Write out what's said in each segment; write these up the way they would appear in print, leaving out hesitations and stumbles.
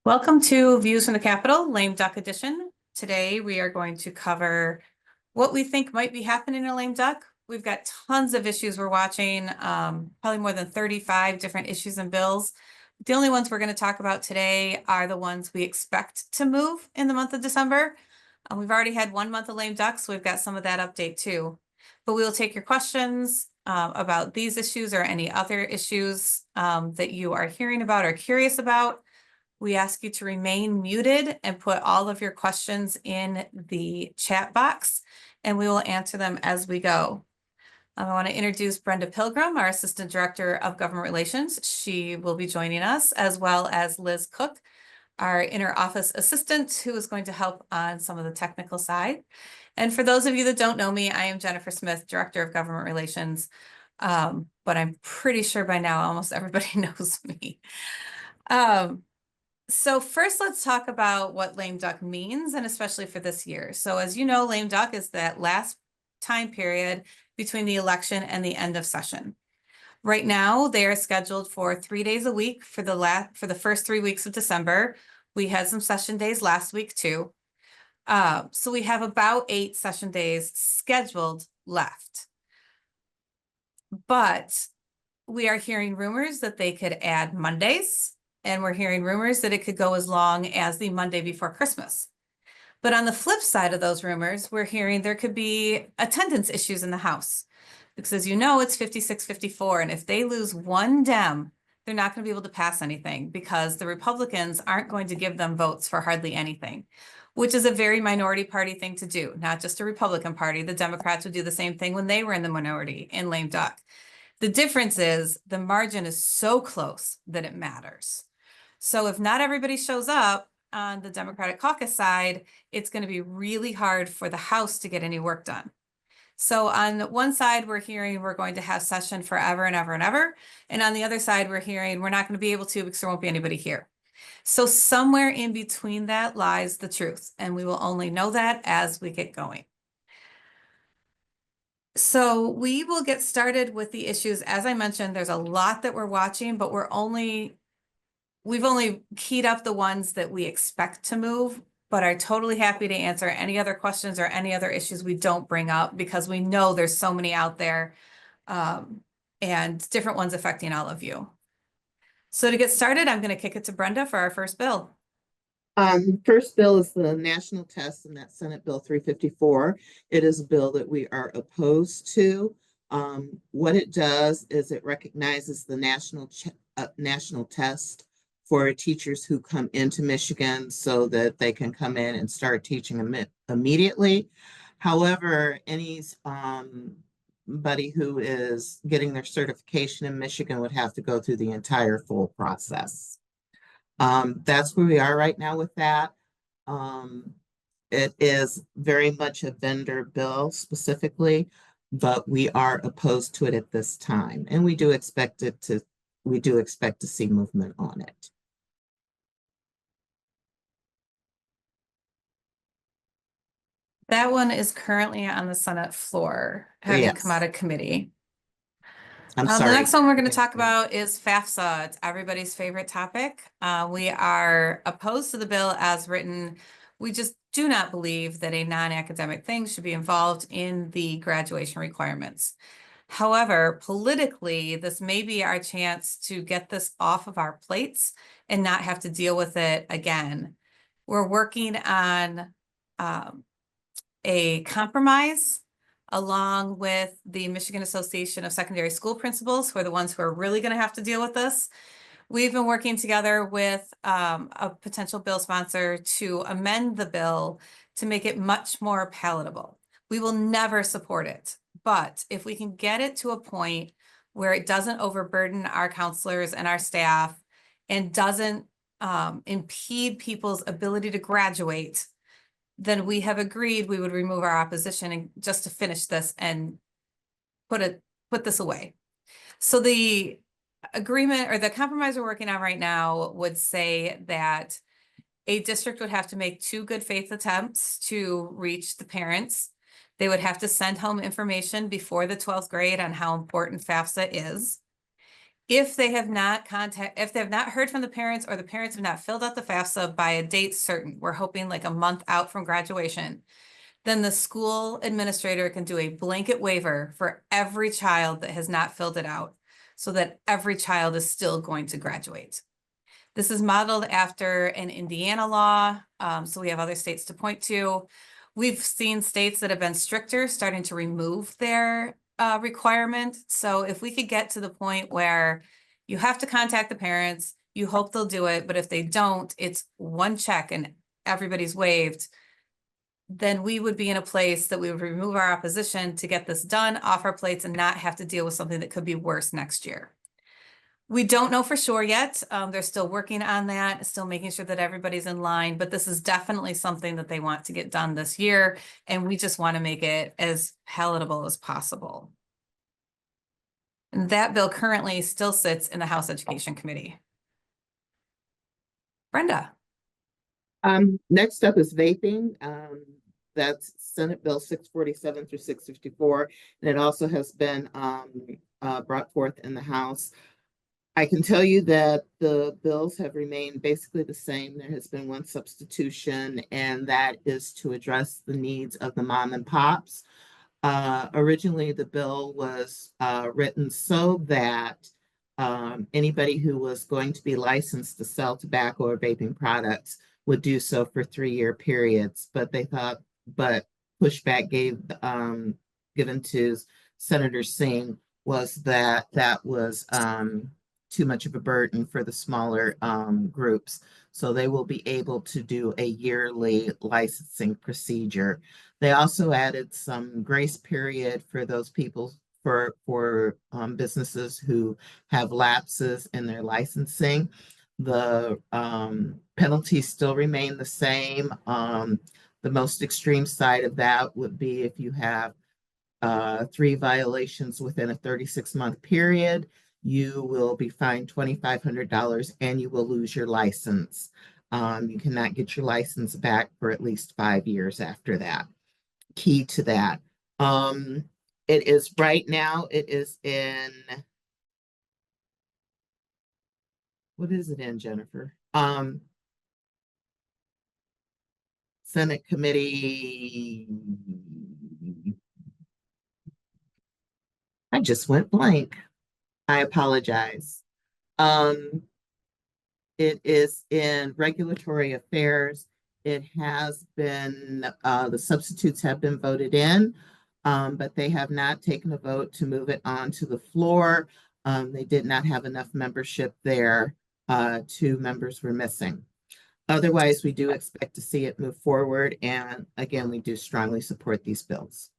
Welcome to Views from the Capitol, Lame Duck Edition. Today we are going to cover what we think might be happening in Lame Duck. We've got tons of issues we're watching, probably more than 35 different issues and bills. The only ones we're going to talk about today are the ones we expect to move in the month of December. We've already had 1 month of Lame Duck, so we've got some of that update too. But we will take your questions about these issues or any other issues that you are hearing about or curious about. We ask you to remain muted and put all of your questions in the chat box, and we will answer them as we go. I want to introduce Brenda Pilgrim, our Assistant Director of Government Relations. She will be joining us, as well as Liz Cook, our inter-office assistant, who is going to help on some of the technical side. And for those of you that don't know me, I am Jennifer Smith, Director of Government Relations, but I'm pretty sure by now almost everybody knows me. So first, let's talk about what lame duck means, and especially for this year. So as you know, lame duck is that last time period between the election and the end of session. Right now, they are scheduled for 3 days a week for the first 3 weeks of December. We had some session days last week too. So we have about 8 session days scheduled left. But we are hearing rumors that they could add Mondays. And we're hearing rumors that it could go as long as the Monday before Christmas. But on the flip side of those rumors, we're hearing there could be attendance issues in the House. Because as you know, it's 56-54. And if they lose one Dem, they're not going to be able to pass anything because the Republicans aren't going to give them votes for hardly anything, which is a very minority party thing to do, not just a Republican party. The Democrats would do the same thing when they were in the minority in lame duck. The difference is the margin is so close that it matters. So if not everybody shows up on the Democratic caucus side, it's going to be really hard for the House to get any work done. So on one side, we're hearing we're going to have session forever and ever and ever. And on the other side, we're hearing we're not going to be able to because there won't be anybody here. So somewhere in between that lies the truth. And we will only know that as we get going. So we will get started with the issues. As I mentioned, there's a lot that we're watching, but we've only keyed up the ones that we expect to move, but are totally happy to answer any other questions or any other issues we don't bring up because we know there's so many out there and different ones affecting all of you. So to get started, I'm going to kick it to Brenda for our first bill. First bill is the national test, and that's Senate Bill 354. It is a bill that we are opposed to. What it does is it recognizes the national test for teachers who come into Michigan so that they can come in and start teaching immediately. However, anybody who is getting their certification in Michigan would have to go through the entire full process. That's where we are right now with that. It is very much a vendor bill specifically, but we are opposed to it at this time, and we do expect to see movement on it. That one is currently on the Senate floor, having come out of committee. I'm sorry. The next one we're going to talk about is FAFSA. It's everybody's favorite topic. We are opposed to the bill as written. We just do not believe that a non-academic thing should be involved in the graduation requirements. However, politically, this may be our chance to get this off of our plates and not have to deal with it again. We're working on a compromise along with the Michigan Association of Secondary School Principals, who are the ones who are really going to have to deal with this. We've been working together with a potential bill sponsor to amend the bill to make it much more palatable. We will never support it, but if we can get it to a point where it doesn't overburden our counselors and our staff and doesn't impede people's ability to graduate, then we have agreed we would remove our opposition and just to finish this and put this away. So the agreement or the compromise we're working on right now would say that a district would have to make 2 good faith attempts to reach the parents. They would have to send home information before the 12th grade on how important FAFSA is. if they have not heard from the parents or the parents have not filled out the FAFSA by a date certain, we're hoping like a month out from graduation, then the school administrator can do a blanket waiver for every child that has not filled it out, so that every child is still going to graduate. This is modeled after an Indiana law, so we have other states to point to. We've seen states that have been stricter starting to remove their requirement. So if we could get to the point where you have to contact the parents, you hope they'll do it, but if they don't, it's one check and everybody's waived, then we would be in a place that we would remove our opposition to get this done off our plates and not have to deal with something that could be worse next year. We don't know for sure yet. They're still working on that, still making sure that everybody's in line, but this is definitely something that they want to get done this year. And we just want to make it as palatable as possible. And that bill currently still sits in the House Education Committee. Brenda. Next up is vaping. That's Senate Bill 647 through 654. And it also has been brought forth in the House. I can tell you that the bills have remained basically the same. There has been one substitution, and that is to address the needs of the mom and pops. Originally, the bill was written so that anybody who was going to be licensed to sell tobacco or vaping products would do so for 3-year periods. But pushback given to Senator Singh was that was too much of a burden for the smaller groups. So they will be able to do a yearly licensing procedure. They also added some grace period for those people, for businesses who have lapses in their licensing. The penalties still remain the same. The most extreme side of that would be if you have 3 violations within a 36-month period, you will be fined $2,500 and you will lose your license. You cannot get your license back for at least 5 years after that. Key to that. It is right now, it is in, what is it in, Jennifer? Senate Committee. I just went blank. I apologize. It is in Regulatory Affairs. It has been, the substitutes have been voted in, but they have not taken a vote to move it on to the floor. They did not have enough membership there. 2 members were missing. Otherwise, we do expect to see it move forward. And again, we do strongly support these bills.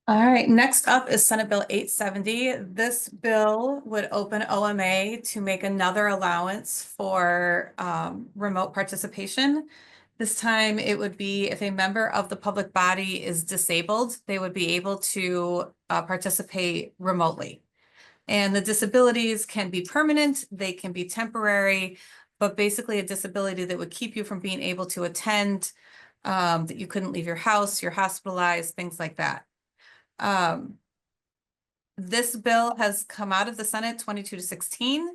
All right, next up is Senate Bill 870. This bill would open OMA to make another allowance for remote participation. This time it would be if a member of the public body is disabled, they would be able to participate remotely. And the disabilities can be permanent, they can be temporary, but basically a disability that would keep you from being able to attend, that you couldn't leave your house, you're hospitalized, things like that. This bill has come out of the Senate 22-16.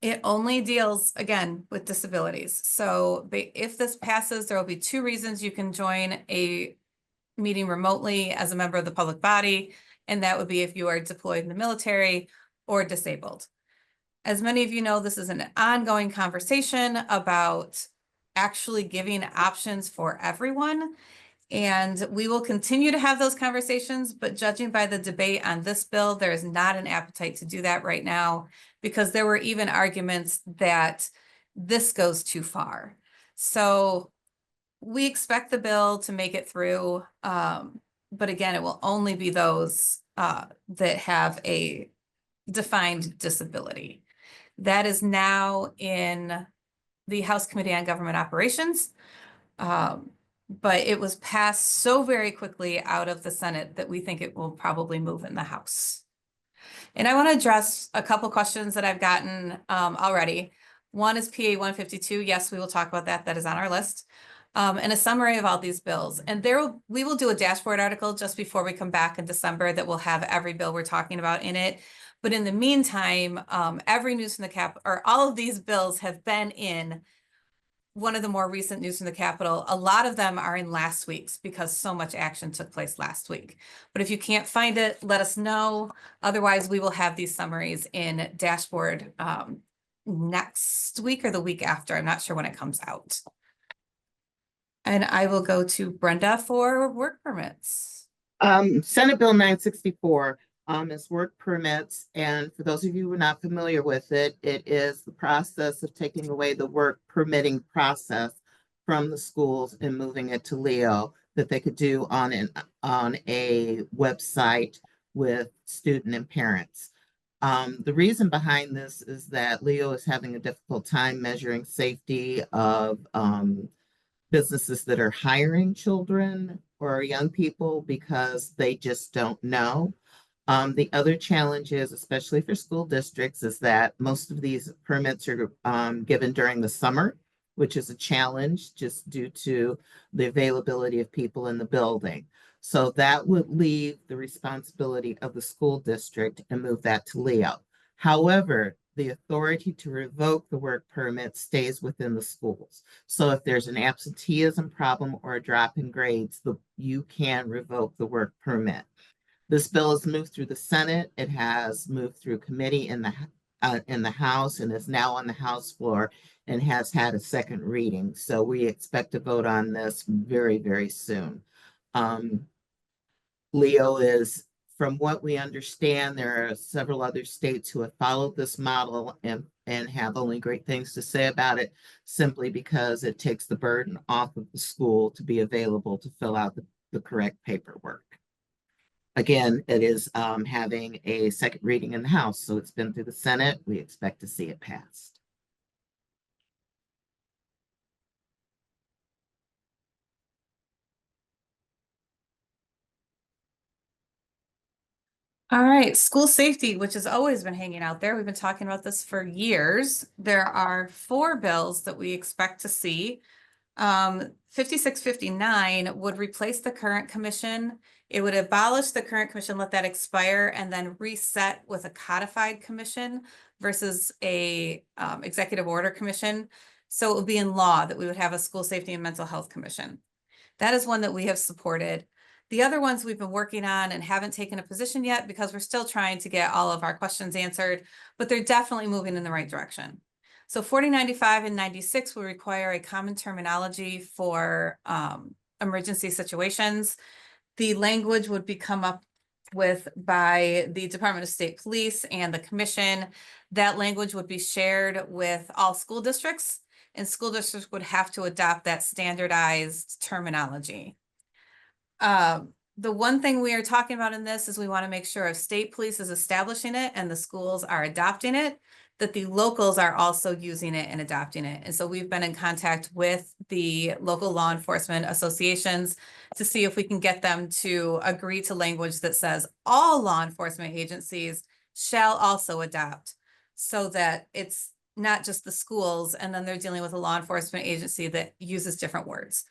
It only deals, again, with disabilities. So if this passes, there will be 2 reasons you can join a meeting remotely as a member of the public body, and that would be if you are deployed in the military or disabled. As many of you know, this is an ongoing conversation about actually giving options for everyone. And we will continue to have those conversations, but judging by the debate on this bill, there is not an appetite to do that right now, because there were even arguments that this goes too far. So we expect the bill to make it through, but again, it will only be those that have a defined disability. That is now in the House Committee on Government Operations. But it was passed so very quickly out of the Senate that we think it will probably move in the House. And I want to address a couple questions that I've gotten already. One is PA 152. Yes, we will talk about that. That is on our list. and a summary of all these bills. And we will do a dashboard article just before we come back in December that will have every bill we're talking about in it. But in the meantime, every News from the Cap, or all of these bills have been in one of the more recent News from the Capitol. A lot of them are in last week's because so much action took place last week. But if you can't find it, let us know. Otherwise, we will have these summaries in dashboard next week or the week after. I'm not sure when it comes out. And I will go to Brenda for work permits. Senate Bill 964 is work permits. And for those of you who are not familiar with it, it is the process of taking away the work permitting process from the schools and moving it to Leo that they could do on a website with student and parents. The reason behind this is that Leo is having a difficult time measuring safety of businesses that are hiring children or young people because they just don't know. The other challenge is, especially for school districts, is that most of these permits are given during the summer, which is a challenge just due to the availability of people in the building. So that would leave the responsibility of the school district and move that to Leo. However, the authority to revoke the work permit stays within the schools. So if there's an absenteeism problem or a drop in grades, you can revoke the work permit. This bill has moved through the Senate. It has moved through committee in the House and is now on the House floor and has had a second reading. So we expect to vote on this very, very soon. Leo is, from what we understand, there are several other states who have followed this model and have only great things to say about it, simply because it takes the burden off of the school to be available to fill out the correct paperwork. Again, it is having a second reading in the House, so it's been through the Senate. We expect to see it passed. All right, school safety, which has always been hanging out there. We've been talking about this for years. There are 4 bills that we expect to see. 5659 would replace the current commission. It would abolish the current commission, let that expire, and then reset with a codified commission versus a executive order commission. So it would be in law that we would have a school safety and mental health commission. That is one that we have supported. The other ones we've been working on and haven't taken a position yet because we're still trying to get all of our questions answered, but they're definitely moving in the right direction. So 4095 and 96 will require a common terminology for emergency situations. The language would be come up with by the Department of State Police and the commission. That language would be shared with all school districts, and school districts would have to adopt that standardized terminology. The one thing we are talking about in this is we want to make sure if state police is establishing it and the schools are adopting it, that the locals are also using it and adopting it. And so we've been in contact with the local law enforcement associations to see if we can get them to agree to language that says all law enforcement agencies shall also adopt, so that it's not just the schools and then they're dealing with a law enforcement agency that uses different words.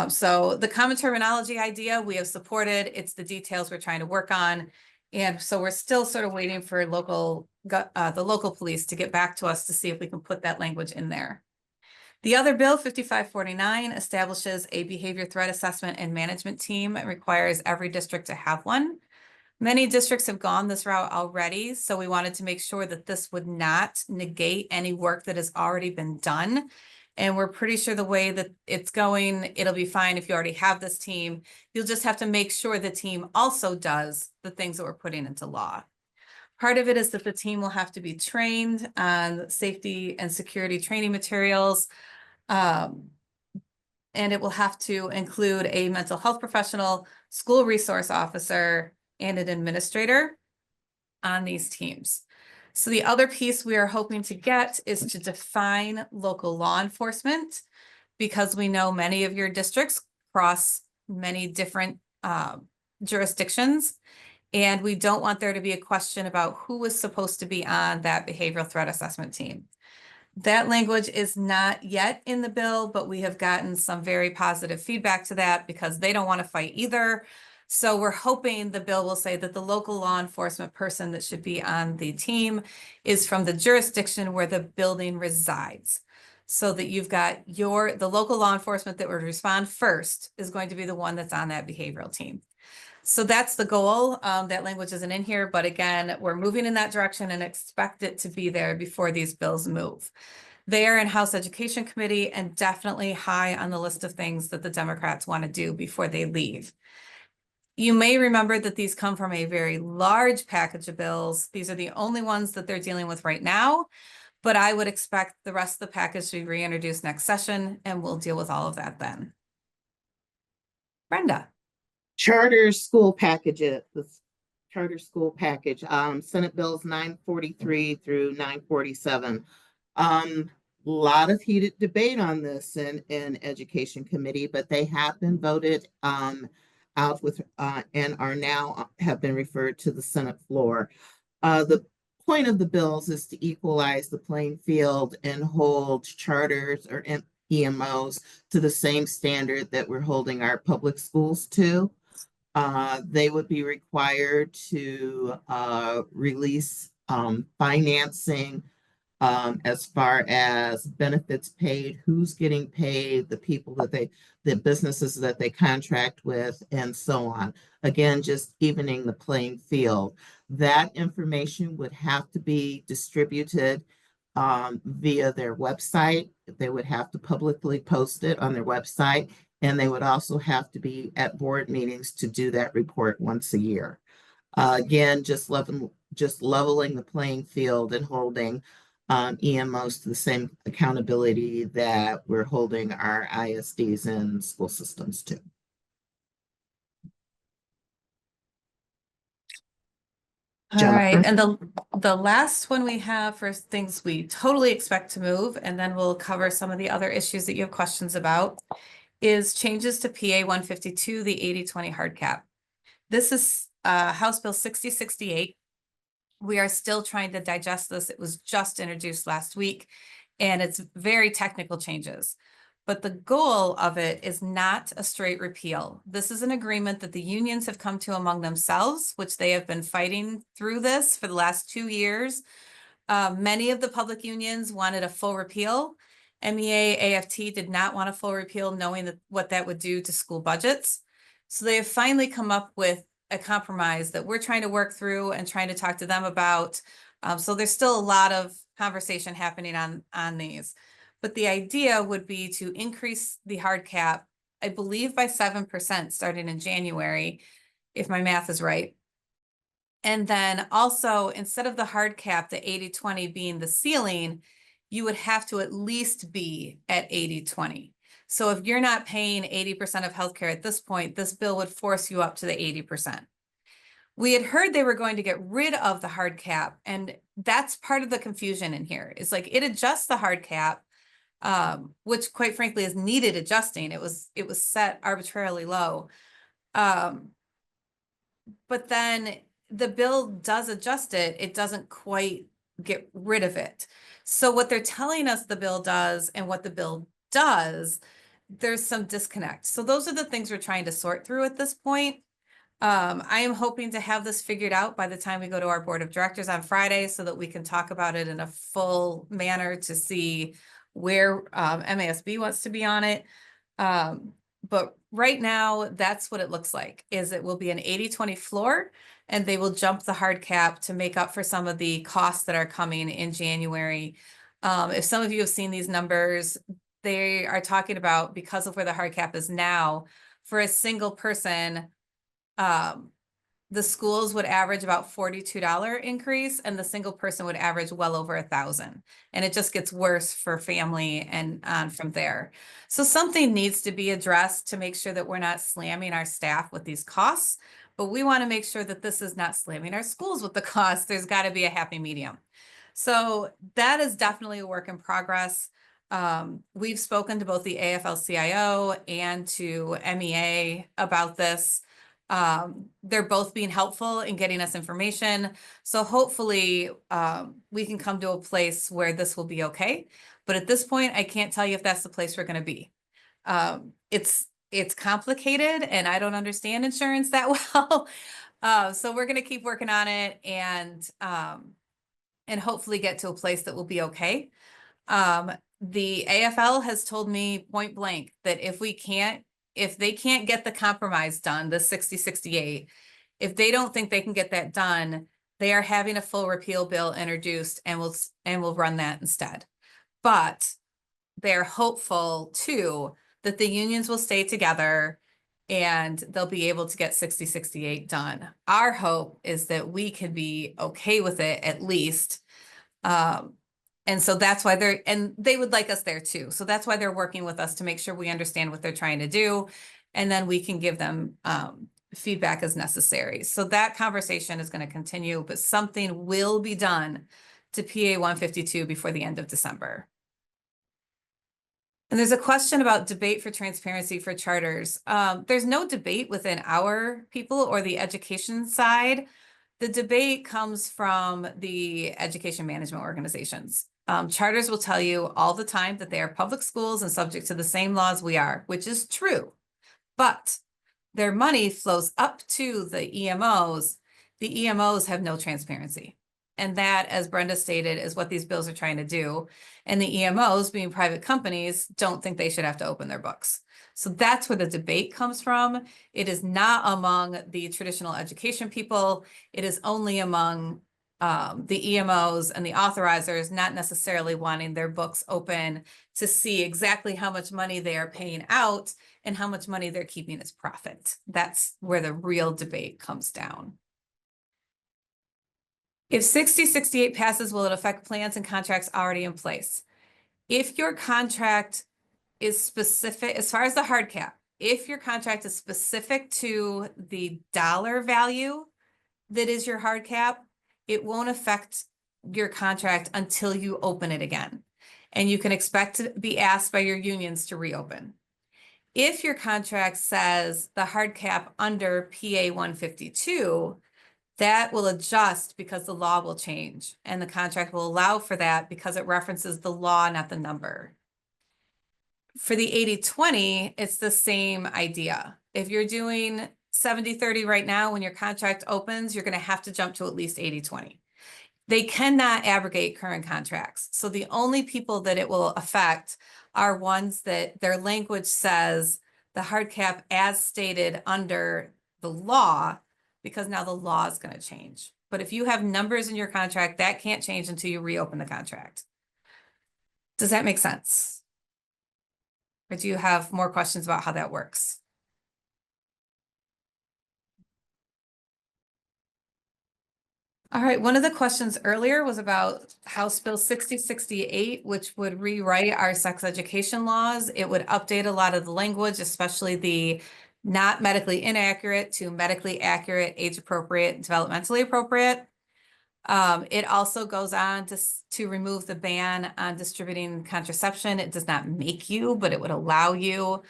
So the common terminology idea we have supported. It's the details we're trying to work on. And so we're still sort of waiting for the local police to get back to us to see if we can put that language in there. The other bill, 5549, establishes a behavior threat assessment and management team. It requires every district to have one. Many districts have gone this route already, so we wanted to make sure that this would not negate any work that has already been done. And we're pretty sure the way that it's going, it'll be fine if you already have this team. You'll just have to make sure the team also does the things that we're putting into law. Part of it is that the team will have to be trained on safety and security training materials. And it will have to include a mental health professional, school resource officer, and an administrator on these teams. So the other piece we are hoping to get is to define local law enforcement, because we know many of your districts cross many different jurisdictions. And we don't want there to be a question about who was supposed to be on that behavioral threat assessment team. That language is not yet in the bill, but we have gotten some very positive feedback to that because they don't want to fight either. So we're hoping the bill will say that the local law enforcement person that should be on the team is from the jurisdiction where the building resides. So that you've got the local law enforcement that would respond first is going to be the one that's on that behavioral team. So that's the goal. That language isn't in here, but again, we're moving in that direction and expect it to be there before these bills move. They are in House Education Committee and definitely high on the list of things that the Democrats want to do before they leave. You may remember that these come from a very large package of bills. These are the only ones that they're dealing with right now, but I would expect the rest of the package to be reintroduced next session, and we'll deal with all of that then. Brenda. Charter school packages, the charter school package, Senate Bills 943 through 947. Lot of heated debate on this in Education Committee, but they have been voted out with and are now have been referred to the Senate floor. The point of the bills is to equalize the playing field and hold charters or EMOs to the same standard that we're holding our public schools to. They would be required to release financing as far as benefits paid, who's getting paid, the people that the businesses that they contract with, and so on. Again, just evening the playing field. That information would have to be distributed via their website. They would have to publicly post it on their website. And they would also have to be at board meetings to do that report once a year. Again, just leveling the playing field and holding EMOs to the same accountability that we're holding our ISDs and school systems to. All right, and the last one we have for things we totally expect to move, and then we'll cover some of the other issues that you have questions about, is changes to PA 152, the 80/20 hard cap. This is House Bill 6068. We are still trying to digest this. It was just introduced last week, and it's very technical changes. But the goal of it is not a straight repeal. This is an agreement that the unions have come to among themselves, which they have been fighting through this for the last 2 years. Many of the public unions wanted a full repeal. MEA, AFT did not want a full repeal, knowing that what that would do to school budgets. So they have finally come up with a compromise that we're trying to work through and trying to talk to them about. So there's still a lot of conversation happening on these. But the idea would be to increase the hard cap, I believe by 7% starting in January, if my math is right. And then also, instead of the hard cap, the 80/20 being the ceiling, you would have to at least be at 80/20. So if you're not paying 80% of healthcare at this point, this bill would force you up to the 80%. We had heard they were going to get rid of the hard cap, and that's part of the confusion in here. It's like it adjusts the hard cap, which quite frankly is needed adjusting. It was set arbitrarily low. But then the bill does adjust it. It doesn't quite get rid of it. So what they're telling us the bill does and what the bill does, there's some disconnect. So those are the things we're trying to sort through at this point. I am hoping to have this figured out by the time we go to our board of directors on Friday so that we can talk about it in a full manner to see where MASB wants to be on it. But right now, that's what it looks like, is it will be an 80/20 floor, and they will jump the hard cap to make up for some of the costs that are coming in January. If some of you have seen these numbers, they are talking about, because of where the hard cap is now, for a single person, the schools would average about $42 increase, and the single person would average well over $1,000. And it just gets worse for family and on from there. So something needs to be addressed to make sure that we're not slamming our staff with these costs, but we want to make sure that this is not slamming our schools with the costs. There's got to be a happy medium. So that is definitely a work in progress. We've spoken to both the AFL-CIO and to MEA about this. They're both being helpful in getting us information. So hopefully we can come to a place where this will be okay. But at this point, I can't tell you if that's the place we're gonna be. It's complicated and I don't understand insurance that well. So we're gonna keep working on it and hopefully get to a place that will be okay. The AFL has told me point blank that if they can't get the compromise done, the 60-68, if they don't think they can get that done, they are having a full repeal bill introduced and will run that instead. But they're hopeful too that the unions will stay together and they'll be able to get 60-68 done. Our hope is that we can be okay with it at least. And so that's why they would like us there too. So that's why they're working with us to make sure we understand what they're trying to do. And then we can give them feedback as necessary. So that conversation is going to continue, but something will be done to PA 152 before the end of December. And there's a question about debate for transparency for charters. There's no debate within our people or the education side. The debate comes from the education management organizations. Charters will tell you all the time that they are public schools and subject to the same laws we are, which is true. But their money flows up to the EMOs. The EMOs have no transparency. And that, as Brenda stated, is what these bills are trying to do. And the EMOs, being private companies, don't think they should have to open their books. So that's where the debate comes from. It is not among the traditional education people. It is only among the EMOs and the authorizers not necessarily wanting their books open to see exactly how much money they are paying out and how much money they're keeping as profit. That's where the real debate comes down. If 60-68 passes, will it affect plans and contracts already in place? If your contract is specific, as far as the hard cap, if your contract is specific to the dollar value that is your hard cap, it won't affect your contract until you open it again. And you can expect to be asked by your unions to reopen. If your contract says the hard cap under PA 152, that will adjust because the law will change and the contract will allow for that because it references the law, not the number. For the 80-20, it's the same idea. If you're doing 70-30 right now, when your contract opens, you're going to have to jump to at least 80-20. They cannot abrogate current contracts. So the only people that it will affect are ones that their language says the hard cap as stated under the law, because now the law is going to change. But if you have numbers in your contract, that can't change until you reopen the contract. Does that make sense? Or do you have more questions about how that works? All right, one of the questions earlier was about House Bill 6068, which would rewrite our sex education laws. It would update a lot of the language, especially the not medically inaccurate to medically accurate, age appropriate, developmentally appropriate. It also goes on to remove the ban on distributing contraception. It does not make you, but it would allow you.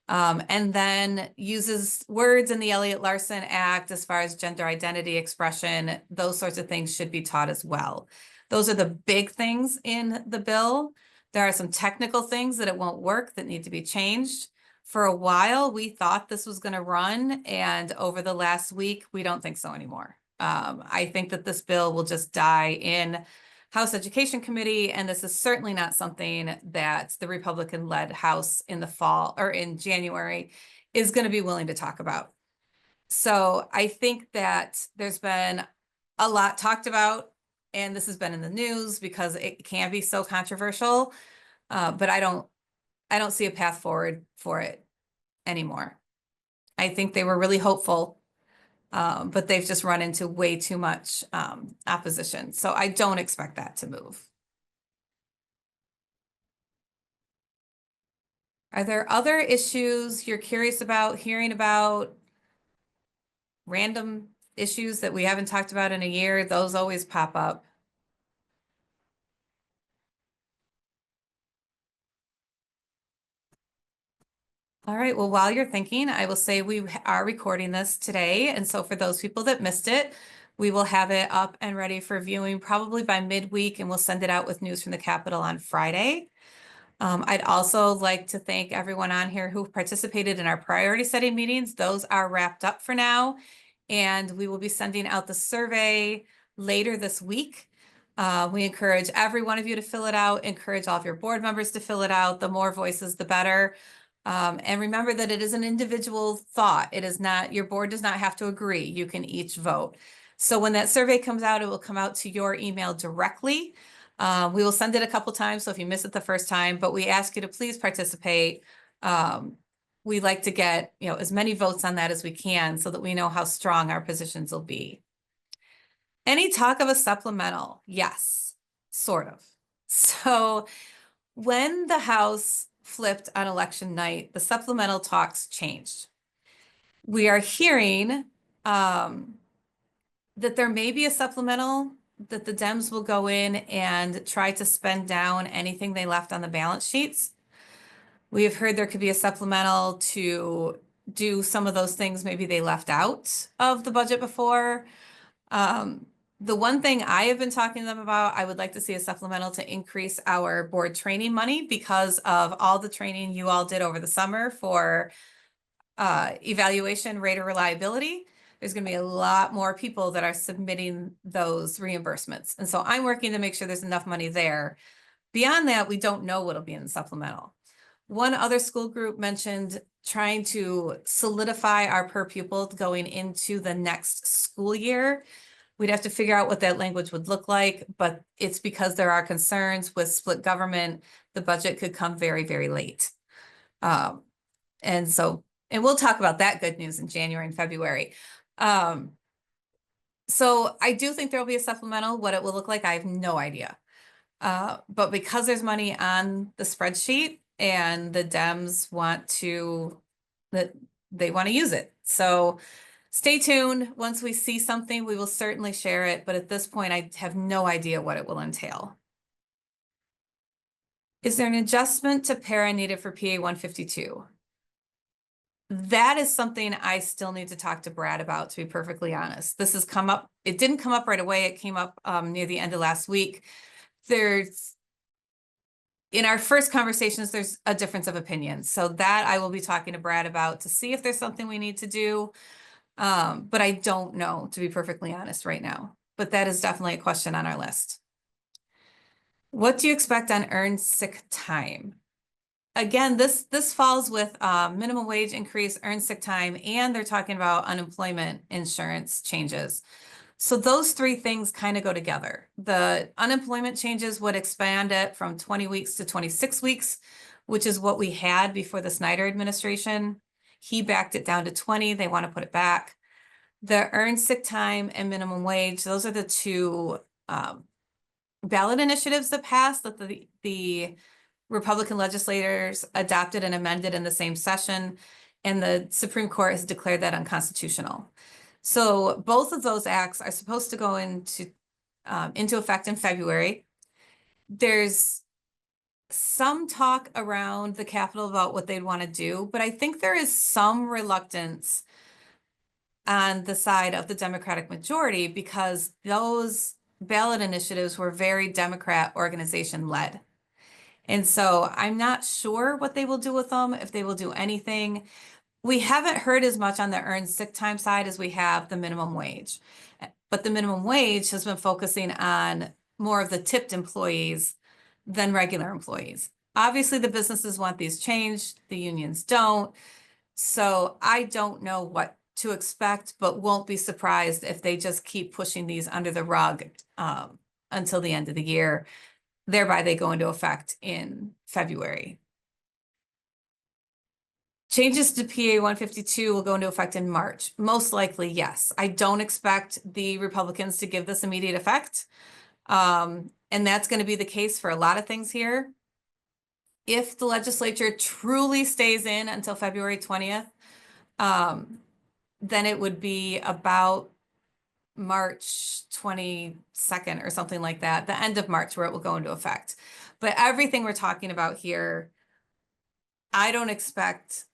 And then uses words in the Elliott-Larsen Act as far as gender identity expression. Those sorts of things should be taught as well. Those are the big things in the bill. There are some technical things that it won't work that need to be changed. For a while, we thought this was going to run, and over the last week, we don't think so anymore. I think that this bill will just die in House Education Committee, and this is certainly not something that the Republican-led House in the fall or in January is going to be willing to talk about. So I think that there's been a lot talked about, and this has been in the news because it can be so controversial, but I don't see a path forward for it anymore. I think they were really hopeful, but they've just run into way too much opposition. So I don't expect that to move. Are there other issues you're curious about, hearing about? Random issues that we haven't talked about in a year? Those always pop up. All right, well, while you're thinking, I will say we are recording this today. And so for those people that missed it, we will have it up and ready for viewing probably by midweek, and we'll send it out with news from the Capitol on Friday. I'd also like to thank everyone on here who participated in our priority setting meetings. Those are wrapped up for now. And we will be sending out the survey later this week. We encourage every one of you to fill it out, encourage all of your board members to fill it out. The more voices, the better. And remember that it is an individual thought. It is not, your board does not have to agree. You can each vote. So when that survey comes out, it will come out to your email directly. We will send it a couple times, so if you miss it the first time, but we ask you to please participate. We like to get, as many votes on that as we can so that we know how strong our positions will be. Any talk of a supplemental? Yes, sort of. So when the House flipped on election night, the supplemental talks changed. We are hearing that there may be a supplemental, that the Dems will go in and try to spend down anything they left on the balance sheets. We have heard there could be a supplemental to do some of those things maybe they left out of the budget before. The one thing I have been talking to them about, I would like to see a supplemental to increase our board training money because of all the training you all did over the summer for evaluation rate of reliability. There's going to be a lot more people that are submitting those reimbursements. And so I'm working to make sure there's enough money there. Beyond that, we don't know what'll be in the supplemental. One other school group mentioned trying to solidify our per pupil going into the next school year. We'd have to figure out what that language would look like, but it's because there are concerns with split government. The budget could come very, very late. And we'll talk about that good news in January and February. So I do think there will be a supplemental. What it will look like, I have no idea. But because there's money on the spreadsheet and the Dems want to use it. So stay tuned. Once we see something, we will certainly share it. But at this point, I have no idea what it will entail. Is there an adjustment to para needed for PA 152? That is something I still need to talk to Brad about, to be perfectly honest. This has come up. It didn't come up right away. It came up near the end of last week. In our first conversations, there's a difference of opinion. So that I will be talking to Brad about to see if there's something we need to do. But I don't know, to be perfectly honest right now. But that is definitely a question on our list. What do you expect on earned sick time? Again, this falls with minimum wage increase, earned sick time, and they're talking about unemployment insurance changes. So those three things kind of go together. The unemployment changes would expand it from 20 weeks to 26 weeks, which is what we had before the Snyder administration. He backed it down to 20. They want to put it back. The earned sick time and minimum wage, those are the two ballot initiatives that passed that the Republican legislators adopted and amended in the same session, and the Supreme Court has declared that unconstitutional. So both of those acts are supposed to go into effect in February. There's some talk around the Capitol about what they'd want to do, but I think there is some reluctance on the side of the Democratic majority because those ballot initiatives were very Democrat organization led. And so I'm not sure what they will do with them, if they will do anything. We haven't heard as much on the earned sick time side as we have the minimum wage. But the minimum wage has been focusing on more of the tipped employees than regular employees. Obviously, the businesses want these changed, the unions don't. So I don't know what to expect, but won't be surprised if they just keep pushing these under the rug until the end of the year. Thereby, they go into effect in February. Changes to PA 152 will go into effect in March. Most likely, yes. I don't expect the Republicans to give this immediate effect. And that's going to be the case for a lot of things here. If the legislature truly stays in until February 20th, then it would be about March 22nd or something like that, the end of March where it will go into effect. But everything we're talking about here, I don't expect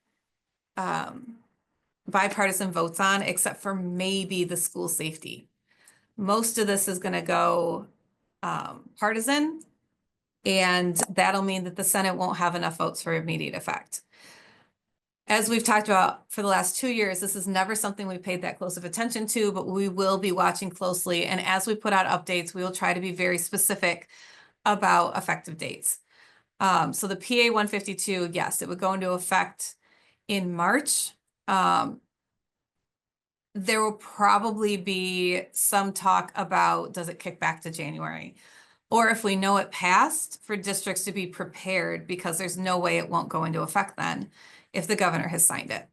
bipartisan votes on, except for maybe the school safety. Most of this is going to go partisan. And that'll mean that the Senate won't have enough votes for immediate effect. As we've talked about for the last 2 years, this is never something we paid that close of attention to, but we will be watching closely. And as we put out updates, we will try to be very specific about effective dates. So the PA 152, yes, it would go into effect in March. There will probably be some talk about, does it kick back to January? Or if we know it passed, for districts to be prepared, because there's no way it won't go into effect then if the governor has signed it.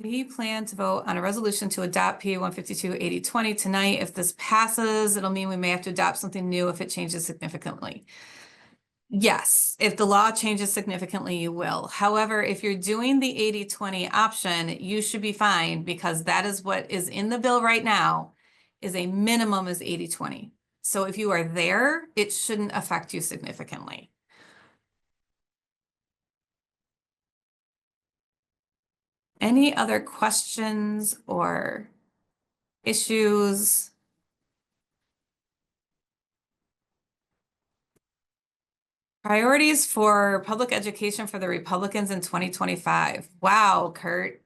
We plan to vote on a resolution to adopt PA 152 8020 tonight. If this passes, it'll mean we may have to adopt something new if it changes significantly. Yes, if the law changes significantly, you will. However, if you're doing the 8020 option, you should be fine, because that is what is in the bill right now, is a minimum is 8020. So if you are there, it shouldn't affect you significantly. Any other questions or issues? Priorities for public education for the Republicans in 2025. Wow, Kurt.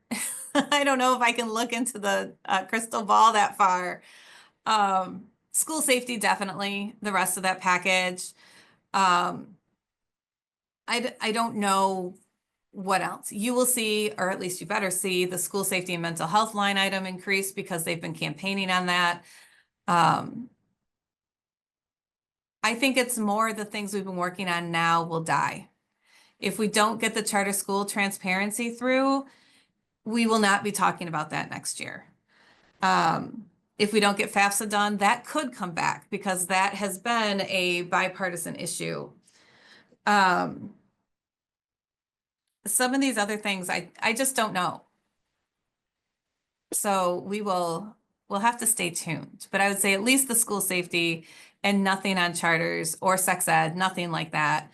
I don't know if I can look into the crystal ball that far. School safety, definitely. The rest of that package. I don't know what else. You will see, or at least you better see, the school safety and mental health line item increase, because they've been campaigning on that. I think it's more the things we've been working on now will die. If we don't get the charter school transparency through, we will not be talking about that next year. If we don't get FAFSA done, that could come back, because that has been a bipartisan issue. Some of these other things, I just don't know. So we'll have to stay tuned, but I would say at least the school safety and nothing on charters or sex ed, nothing like that.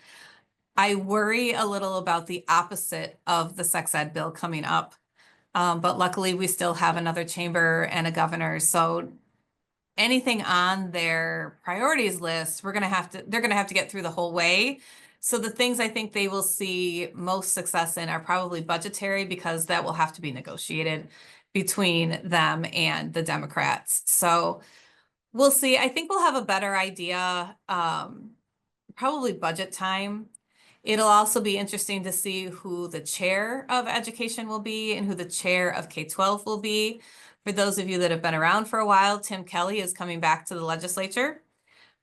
I worry a little about the opposite of the sex ed bill coming up. But luckily we still have another chamber and a governor. So anything on their priorities list, they're gonna have to get through the whole way. So the things I think they will see most success in are probably budgetary, because that will have to be negotiated between them and the Democrats. So we'll see. I think we'll have a better idea, probably budget time. It'll also be interesting to see who the chair of education will be and who the chair of K-12 will be. For those of you that have been around for a while, Tim Kelly is coming back to the legislature.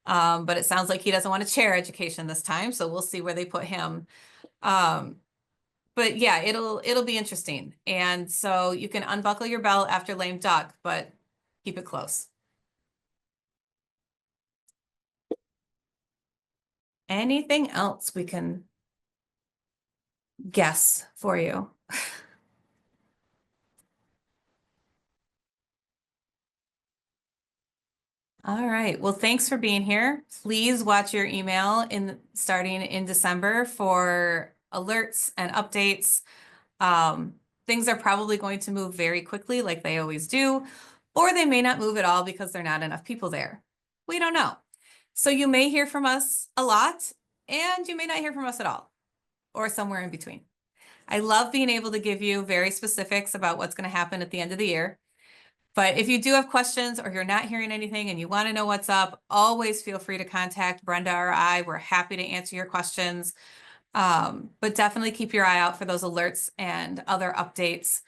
But it sounds like he doesn't want to chair education this time, so we'll see where they put him. But yeah, it'll be interesting. And so you can unbuckle your belt after lame duck, but keep it close. Anything else we can guess for you? All right. Well, thanks for being here. Please watch your email starting in December for alerts and updates. Things are probably going to move very quickly, like they always do, or they may not move at all because there are not enough people there. We don't know. So you may hear from us a lot, and you may not hear from us at all, or somewhere in between. I love being able to give you very specifics about what's going to happen at the end of the year. But if you do have questions, or you're not hearing anything and you want to know what's up, always feel free to contact Brenda or I. We're happy to answer your questions. But definitely keep your eye out for those alerts and other updates.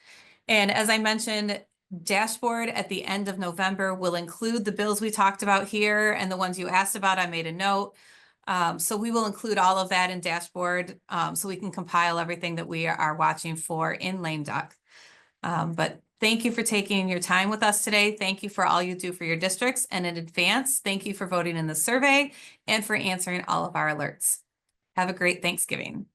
And as I mentioned, dashboard at the end of November will include the bills we talked about here, and the ones you asked about, I made a note. So we will include all of that in dashboard, so we can compile everything that we are watching for in lame duck. But thank you for taking your time with us today. Thank you for all you do for your districts, and in advance, thank you for voting in the survey and for answering all of our alerts. Have a great Thanksgiving.